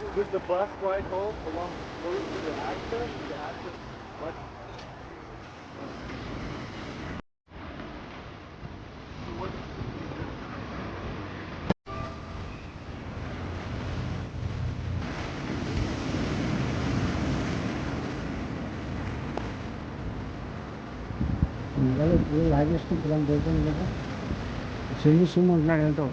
Does the bus ride home belong close to the access? The access much. ఇవాళ ఇప్పుడు లాగేసుకుంటున్నాం పోతుంది కదా చెల్లి సుమ్ము ఉంటున్నాడు ఏంటో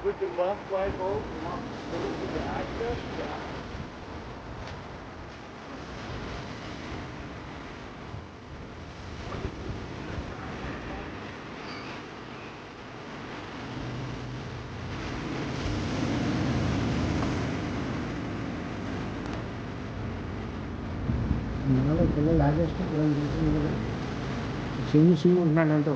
Would the bus ride home belong close to the access? Yeah. ఇవాళ ఇప్పుడు లాగేసుకుంటున్నాం పోతుంది కదా చెల్లి సుమ్ము ఉంటున్నాడు ఏంటో